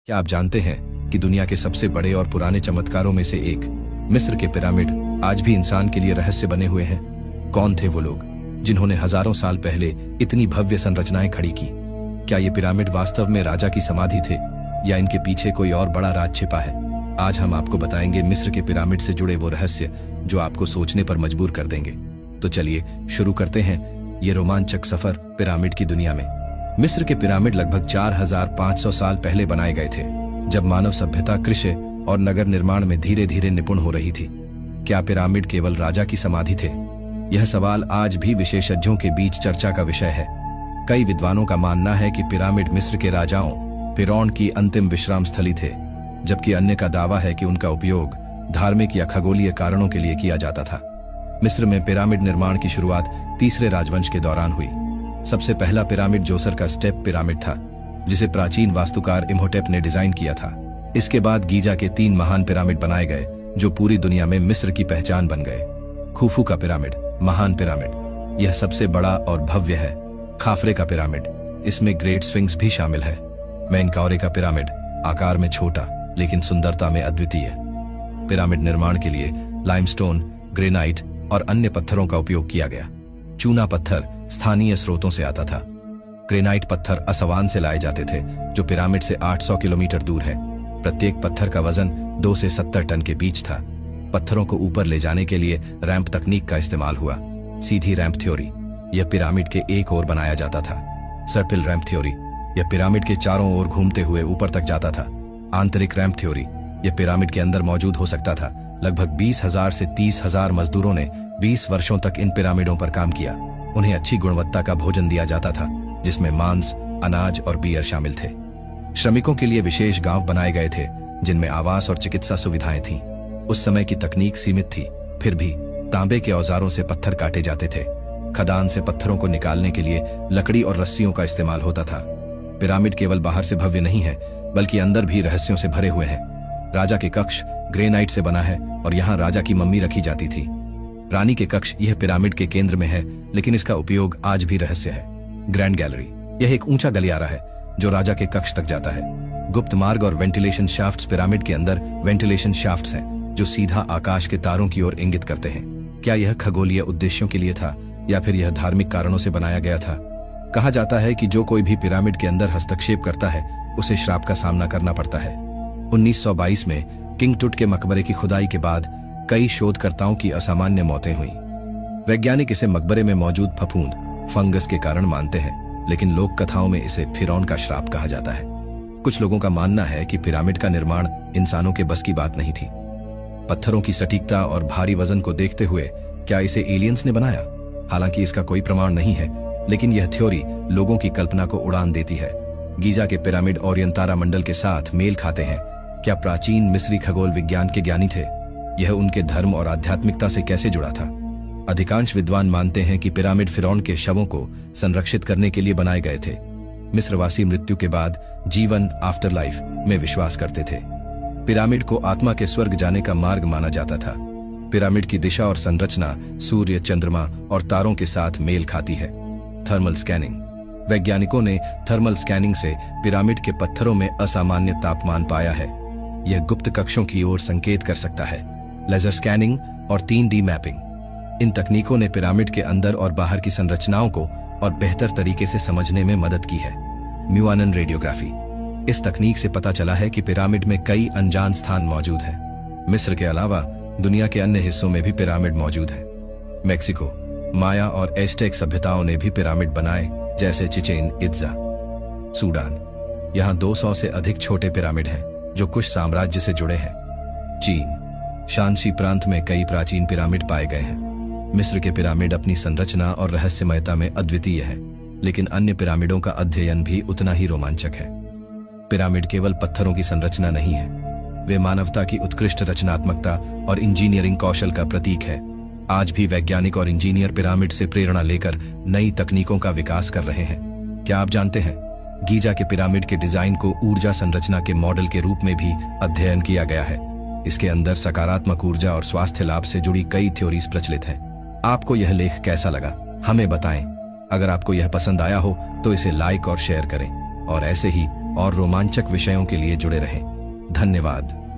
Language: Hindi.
क्या आप जानते हैं कि दुनिया के सबसे बड़े और पुराने चमत्कारों में से एक मिस्र के पिरामिड आज भी इंसान के लिए रहस्य बने हुए हैं? कौन थे वो लोग जिन्होंने हजारों साल पहले इतनी भव्य संरचनाएं खड़ी की? क्या ये पिरामिड वास्तव में राजा की समाधि थे या इनके पीछे कोई और बड़ा राज छिपा है? आज हम आपको बताएंगे मिस्र के पिरामिड से जुड़े वो रहस्य जो आपको सोचने पर मजबूर कर देंगे। तो चलिए शुरू करते हैं ये रोमांचक सफर पिरामिड की दुनिया में। मिस्र के पिरामिड लगभग 4500 साल पहले बनाए गए थे, जब मानव सभ्यता कृषि और नगर निर्माण में धीरे धीरे निपुण हो रही थी। क्या पिरामिड केवल राजा की समाधि थे? यह सवाल आज भी विशेषज्ञों के बीच चर्चा का विषय है। कई विद्वानों का मानना है कि पिरामिड मिस्र के राजाओं फिरौन की अंतिम विश्राम स्थली थे, जबकि अन्य का दावा है कि उनका उपयोग धार्मिक या खगोलीय कारणों के लिए किया जाता था। मिस्र में पिरामिड निर्माण की शुरुआत तीसरे राजवंश के दौरान हुई। सबसे पहला पिरामिड जोसर का स्टेप पिरामिड था, जिसे प्राचीन वास्तुकार इम्होटेप ने डिजाइन किया था। इसके बाद गीजा के 3 महान पिरामिड बनाए गए, जो पूरी दुनिया में मिस्र की पहचान बन गए। खुफू का पिरामिड, महान पिरामिड, यह सबसे बड़ा और भव्य है। खाफरे का पिरामिड, इसमें ग्रेट स्फिंक्स भी शामिल है। मेनकाउरे का पिरामिड, आकार में छोटा लेकिन सुंदरता में अद्वितीय। पिरामिड निर्माण के लिए लाइमस्टोन, ग्रेनाइट और अन्य पत्थरों का उपयोग किया गया। चूना पत्थर स्थानीय स्रोतों से आता था। ग्रेनाइट पत्थर असवान से लाए जाते थे, जो पिरामिड से 800 किलोमीटर दूर है। प्रत्येक पत्थर का वजन 2 से 70 टन के बीच था। पत्थरों को ऊपर ले जाने के लिए रैंप तकनीक का इस्तेमाल हुआ। सीधी रैंप थ्योरी, यह पिरामिड के एक ओर बनाया जाता था। सर्पिल रैंप थ्योरी, यह पिरामिड के चारों ओर घूमते हुए ऊपर तक जाता था। आंतरिक रैंप थ्योरी, यह पिरामिड के अंदर मौजूद हो सकता था। लगभग 20,000 से 30,000 मजदूरों ने 20 वर्षों तक इन पिरामिडों पर काम किया। उन्हें अच्छी गुणवत्ता का भोजन दिया जाता था, जिसमें मांस, अनाज और बियर शामिल थे। श्रमिकों के लिए विशेष गांव बनाए गए थे, जिनमें आवास और चिकित्सा सुविधाएं थीं। उस समय की तकनीक सीमित थी, फिर भी तांबे के औजारों से पत्थर काटे जाते थे। खदान से पत्थरों को निकालने के लिए लकड़ी और रस्सियों का इस्तेमाल होता था। पिरामिड केवल बाहर से भव्य नहीं है, बल्कि अंदर भी रहस्यों से भरे हुए हैं। राजा के कक्ष ग्रेनाइट से बना है और यहाँ राजा की मम्मी रखी जाती थी। रानी के कक्ष यह पिरामिड के केंद्र में है, लेकिन इसका उपयोग आज भी रहस्य है। ग्रैंड गैलरी, यह एक ऊंचा गलियारा है जो राजा के कक्ष तक जाता है। गुप्त मार्ग और वेंटिलेशन शाफ्ट्स, पिरामिड के अंदर वेंटिलेशन शाफ्ट्स हैं जो सीधा आकाश के तारों की ओर इंगित करते हैं। क्या यह खगोलीय उद्देश्यों के लिए था या फिर यह धार्मिक कारणों से बनाया गया था? कहा जाता है कि जो कोई भी पिरामिड के अंदर हस्तक्षेप करता है, उसे श्राप का सामना करना पड़ता है। 1922 में किंग टुट के मकबरे की खुदाई के बाद कई शोधकर्ताओं की असामान्य मौतें हुई। वैज्ञानिक इसे मकबरे में मौजूद फफूंद, फंगस के कारण मानते हैं, लेकिन लोक कथाओं में इसे फिरौन का श्राप कहा जाता है। कुछ लोगों का मानना है कि पिरामिड का निर्माण इंसानों के बस की बात नहीं थी। पत्थरों की सटीकता और भारी वजन को देखते हुए क्या इसे एलियंस ने बनाया? हालांकि इसका कोई प्रमाण नहीं है, लेकिन यह थ्योरी लोगों की कल्पना को उड़ान देती है। गीजा के पिरामिड ओरियन तारामंडल के साथ मेल खाते हैं। क्या प्राचीन मिस्री खगोल विज्ञान के ज्ञानी थे? यह उनके धर्म और आध्यात्मिकता से कैसे जुड़ा था? अधिकांश विद्वान मानते हैं कि पिरामिड फिरौन के शवों को संरक्षित करने के लिए बनाए गए थे। मिस्रवासी मृत्यु के बाद जीवन, आफ्टर लाइफ में विश्वास करते थे। पिरामिड को आत्मा के स्वर्ग जाने का मार्ग माना जाता था। पिरामिड की दिशा और संरचना सूर्य, चंद्रमा और तारों के साथ मेल खाती है। थर्मल स्कैनिंग, वैज्ञानिकों ने थर्मल स्कैनिंग से पिरामिड के पत्थरों में असामान्य तापमान पाया है। यह गुप्त कक्षों की ओर संकेत कर सकता है। लेजर स्कैनिंग और 3D मैपिंग, इन तकनीकों ने पिरामिड के अंदर और बाहर की संरचनाओं को और बेहतर तरीके से समझने में मदद की है। म्यूआनन रेडियोग्राफी, इस तकनीक से पता चला है कि पिरामिड में कई अनजान स्थान मौजूद हैं। मिस्र के अलावा दुनिया के अन्य हिस्सों में भी पिरामिड मौजूद है। मेक्सिको, माया और एस्टेक सभ्यताओं ने भी पिरामिड बनाए, जैसे चिचेन इत्जा। सूडान, यहाँ 200 से अधिक छोटे पिरामिड हैं जो कुश साम्राज्य से जुड़े हैं। चीन, शांसी प्रांत में कई प्राचीन पिरामिड पाए गए हैं। मिस्र के पिरामिड अपनी संरचना और रहस्यमयता में अद्वितीय है, लेकिन अन्य पिरामिडों का अध्ययन भी उतना ही रोमांचक है। पिरामिड केवल पत्थरों की संरचना नहीं है, वे मानवता की उत्कृष्ट रचनात्मकता और इंजीनियरिंग कौशल का प्रतीक है। आज भी वैज्ञानिक और इंजीनियर पिरामिड से प्रेरणा लेकर नई तकनीकों का विकास कर रहे हैं। क्या आप जानते हैं, गीजा के पिरामिड के डिजाइन को ऊर्जा संरचना के मॉडल के रूप में भी अध्ययन किया गया है। इसके अंदर सकारात्मक ऊर्जा और स्वास्थ्य लाभ से जुड़ी कई थ्योरीज प्रचलित हैं। आपको यह लेख कैसा लगा, हमें बताएं। अगर आपको यह पसंद आया हो तो इसे लाइक और शेयर करें, और ऐसे ही और रोमांचक विषयों के लिए जुड़े रहें। धन्यवाद।